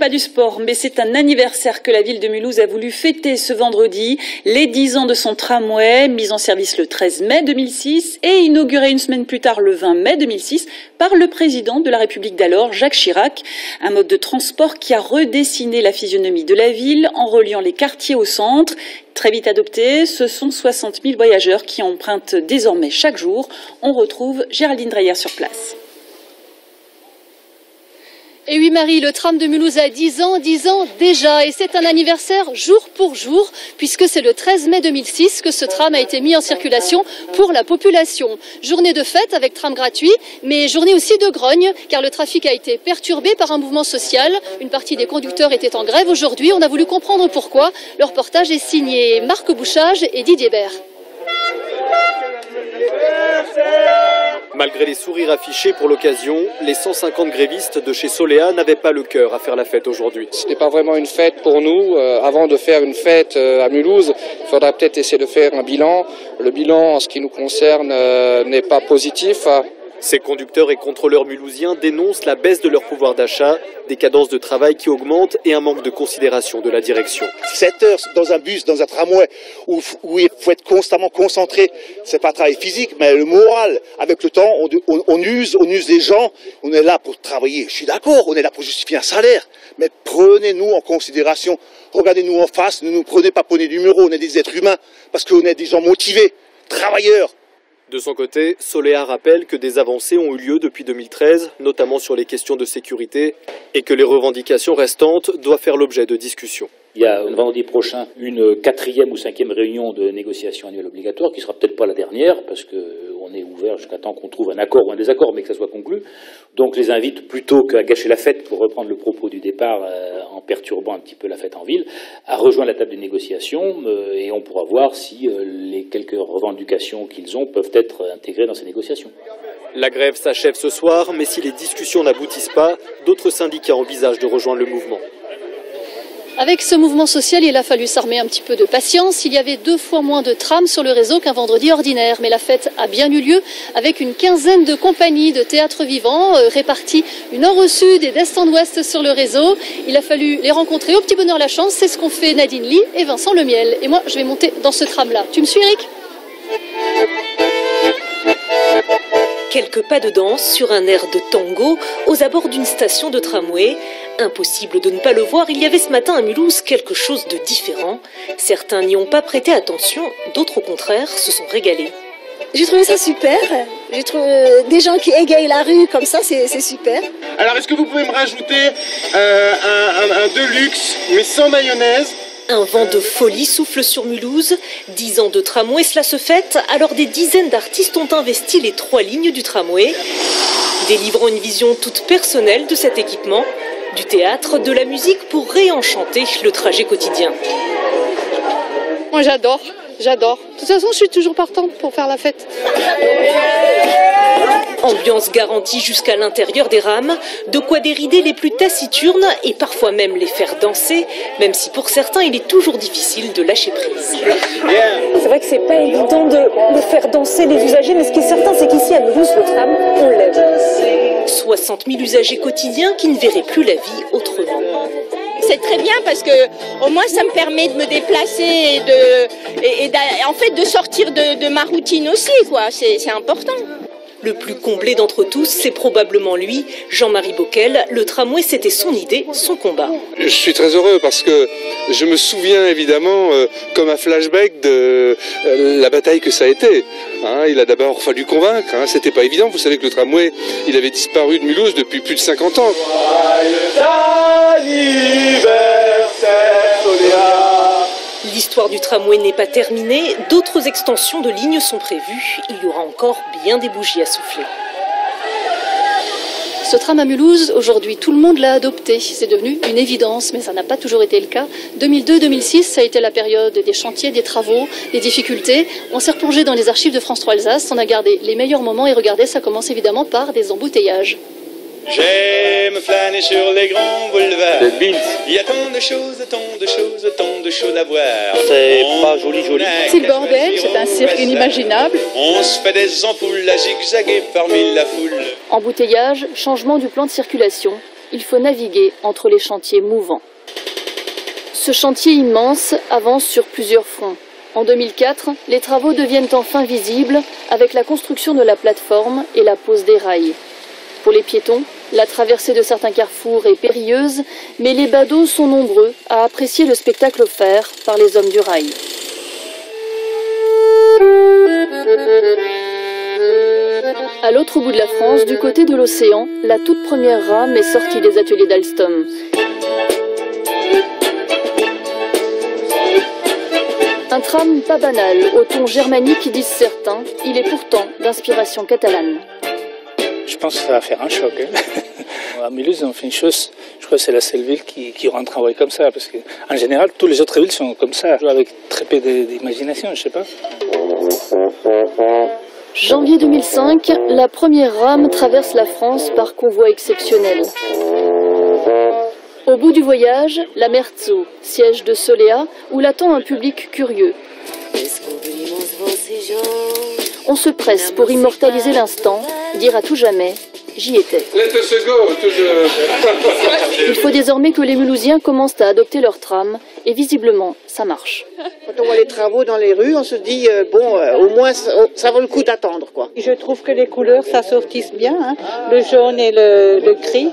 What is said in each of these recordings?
pas du sport, mais c'est un anniversaire que la ville de Mulhouse a voulu fêter ce vendredi. Les 10 ans de son tramway, mis en service le 13 mai 2006 et inauguré une semaine plus tard le 20 mai 2006 par le président de la République d'alors, Jacques Chirac. Un mode de transport qui a redessiné la physionomie de la ville en reliant les quartiers au centre. Très vite adopté, ce sont 60 000 voyageurs qui empruntent désormais chaque jour. On retrouve Géraldine Dreyer sur place. Et oui Marie, le tram de Mulhouse a 10 ans déjà, et c'est un anniversaire jour pour jour, puisque c'est le 13 mai 2006 que ce tram a été mis en circulation pour la population. Journée de fête avec tram gratuit, mais journée aussi de grogne, car le trafic a été perturbé par un mouvement social. Une partie des conducteurs était en grève aujourd'hui, on a voulu comprendre pourquoi. Le reportage est signé Marc Bouchage et Didier Bert. Malgré les sourires affichés pour l'occasion, les 150 grévistes de chez Solea n'avaient pas le cœur à faire la fête aujourd'hui. Ce n'est pas vraiment une fête pour nous. Avant de faire une fête à Mulhouse, il faudra peut-être essayer de faire un bilan. Le bilan, en ce qui nous concerne, n'est pas positif. Ces conducteurs et contrôleurs mulhousiens dénoncent la baisse de leur pouvoir d'achat, des cadences de travail qui augmentent et un manque de considération de la direction. 7 heures dans un bus, dans un tramway, où il faut être constamment concentré, c'est pas un travail physique, mais le moral. Avec le temps, on use les gens, on est là pour travailler. Je suis d'accord, on est là pour justifier un salaire, mais prenez-nous en considération. Regardez-nous en face, ne nous prenez pas pour des numéros, on est des êtres humains, parce qu'on est des gens motivés, travailleurs. De son côté, Solea rappelle que des avancées ont eu lieu depuis 2013, notamment sur les questions de sécurité, et que les revendications restantes doivent faire l'objet de discussions. Il y a vendredi prochain une 4e ou 5e réunion de négociation annuelle obligatoire, qui ne sera peut-être pas la dernière, parce qu'on est ouvert jusqu'à temps qu'on trouve un accord ou un désaccord, mais que ça soit conclu. Donc je les invite, plutôt qu'à gâcher la fête, pour reprendre le propos du départ, en perturbant un petit peu la fête en ville, à rejoindre la table des négociations, et on pourra voir si les quelques revendications qu'ils ont peuvent être intégrées dans ces négociations. La grève s'achève ce soir, mais si les discussions n'aboutissent pas, d'autres syndicats envisagent de rejoindre le mouvement. Avec ce mouvement social, il a fallu s'armer un petit peu de patience. Il y avait 2 fois moins de trams sur le réseau qu'un vendredi ordinaire. Mais la fête a bien eu lieu avec une quinzaine de compagnies de théâtre vivant réparties du nord au sud et d'est en ouest sur le réseau. Il a fallu les rencontrer au petit bonheur la chance. C'est ce qu'ont fait Nadine Lee et Vincent Lemiel. Et moi, je vais monter dans ce tram-là. Tu me suis, Eric ? Quelques pas de danse sur un air de tango aux abords d'une station de tramway. Impossible de ne pas le voir, il y avait ce matin à Mulhouse quelque chose de différent. Certains n'y ont pas prêté attention, d'autres au contraire se sont régalés. J'ai trouvé ça super. J'ai trouvé des gens qui égayent la rue comme ça, c'est super. Alors est-ce que vous pouvez me rajouter un Deluxe, mais sans mayonnaise ? Un vent de folie souffle sur Mulhouse. 10 ans de tramway, cela se fête. Alors des dizaines d'artistes ont investi les 3 lignes du tramway, délivrant une vision toute personnelle de cet équipement. Du théâtre, de la musique pour réenchanter le trajet quotidien. Moi j'adore. De toute façon, je suis toujours partante pour faire la fête. Ambiance garantie jusqu'à l'intérieur des rames, de quoi dérider les plus taciturnes et parfois même les faire danser, même si pour certains il est toujours difficile de lâcher prise. C'est vrai que c'est pas évident de faire danser les usagers, mais ce qui est certain, c'est qu'ici à Mulhouse, le tram, on l'aime. 60 000 usagers quotidiens qui ne verraient plus la vie autrement. C'est très bien parce que au moins ça me permet de me déplacer et en fait de sortir de ma routine aussi, quoi. C'est important. Le plus comblé d'entre tous, c'est probablement lui, Jean-Marie Bockel. Le tramway, c'était son idée, son combat. Je suis très heureux parce que je me souviens évidemment comme un flashback de la bataille que ça a été. Il a d'abord fallu convaincre, c'était pas évident. Vous savez que le tramway, il avait disparu de Mulhouse depuis plus de 50 ans. L'histoire du tramway n'est pas terminée, d'autres extensions de lignes sont prévues. Il y aura encore bien des bougies à souffler. Ce tram à Mulhouse, aujourd'hui, tout le monde l'a adopté. C'est devenu une évidence, mais ça n'a pas toujours été le cas. 2002-2006, ça a été la période des chantiers, des travaux, des difficultés. On s'est replongé dans les archives de France 3 Alsace, on a gardé les meilleurs moments et regardez, ça commence évidemment par des embouteillages. J'aime flâner sur les grands boulevards. Il y a tant de choses à voir. C'est pas joli. C'est le bordel, c'est un cirque inimaginable. On se fait des ampoules à zigzaguer parmi la foule. Embouteillage, changement du plan de circulation. il faut naviguer entre les chantiers mouvants. Ce chantier immense avance sur plusieurs fronts. En 2004, les travaux deviennent enfin visibles avec la construction de la plateforme et la pose des rails. Pour les piétons, la traversée de certains carrefours est périlleuse, mais les badauds sont nombreux à apprécier le spectacle offert par les hommes du rail. À l'autre bout de la France, du côté de l'océan, la toute première rame est sortie des ateliers d'Alstom. Un tram pas banal, au ton germanique disent certains, il est pourtant d'inspiration catalane. Je pense que ça va faire un choc. À Mulhouse, on fait une chose, je crois que c'est la seule ville qui rend travail comme ça, parce qu'en général, toutes les autres villes sont comme ça, avec très peu d'imagination, je sais pas. Janvier 2005, la première rame traverse la France par convoi exceptionnel. Au bout du voyage, la Merzo, siège de Solea, où l'attend un public curieux. On se presse pour immortaliser l'instant, dire à tout jamais « j'y étais ». Il faut désormais que les Mulhousiens commencent à adopter leur tram, et visiblement, ça marche. Quand on voit les travaux dans les rues, on se dit au moins ça vaut le coup d'attendre, quoi. Je trouve que les couleurs s'assortissent bien, hein. Le jaune et le gris,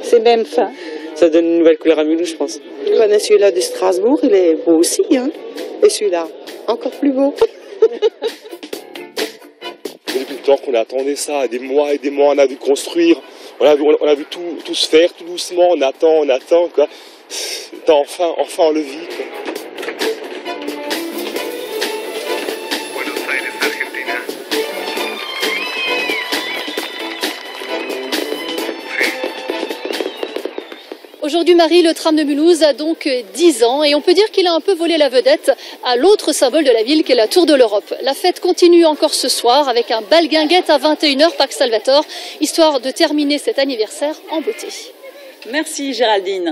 c'est même fin. Ça donne une nouvelle couleur à Mulhouse, je pense. Je connais celui-là de Strasbourg, il est beau aussi, hein. Et celui-là, encore plus beau. Depuis le temps qu'on attendait ça, des mois et des mois, on a vu construire, on a vu tout se faire, tout doucement, on attend, quoi. Enfin on le vit, quoi. Aujourd'hui, Marie, le tram de Mulhouse a donc 10 ans et on peut dire qu'il a un peu volé la vedette à l'autre symbole de la ville qui est la Tour de l'Europe. La fête continue encore ce soir avec un bal guinguette à 21h, Parc Salvatore, histoire de terminer cet anniversaire en beauté. Merci Géraldine.